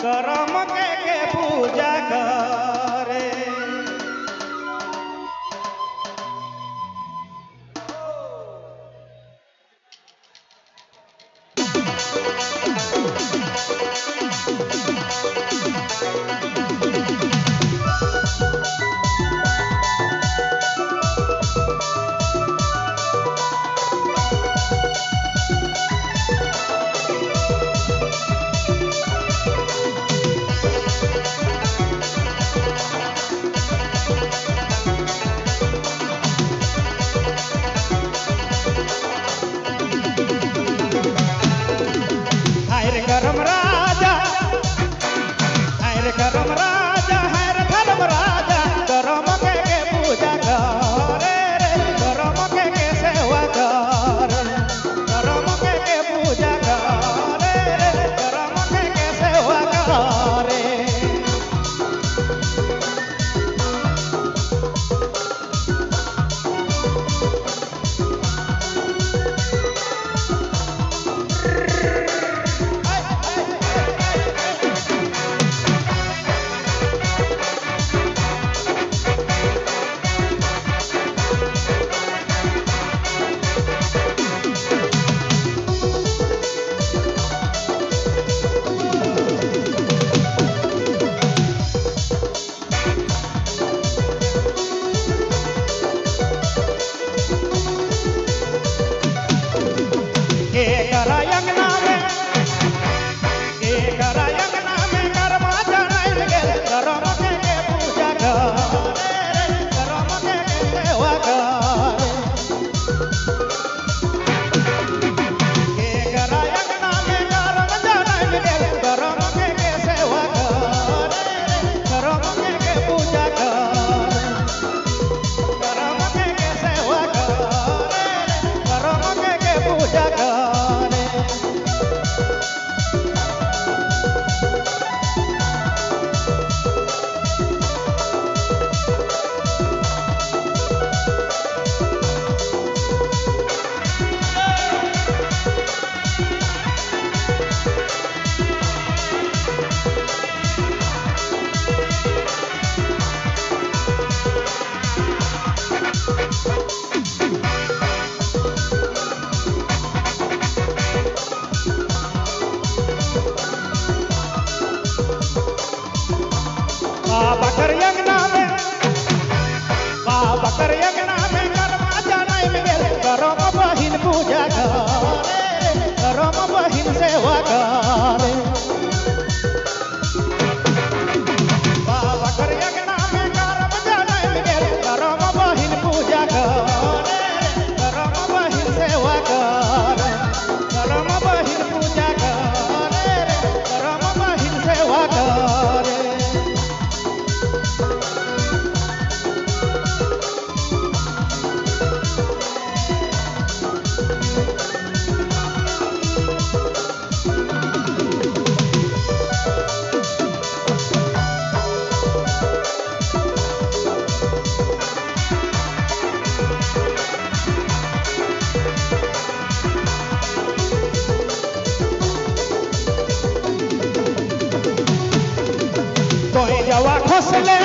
करम के पूजा करे। करम राजा हाय रे करम राजा हाय रे धर्म राजा करम के पूजा करे रे करम के सेवा करे करम के पूजा करे रे करम के सेवा करे। बाबा कर यज्ञ में कर्मा जानाई में गेल करम बहिन पूजा करे करम बहिन सेवा करे। बाबा कर यज्ञ में कर्म जानाई में गेल करम बहिन पूजा करे करम बहिन सेवा करे करम बहिन पूजा करे करम बहिन सेवा करे। तोय जवा खोसले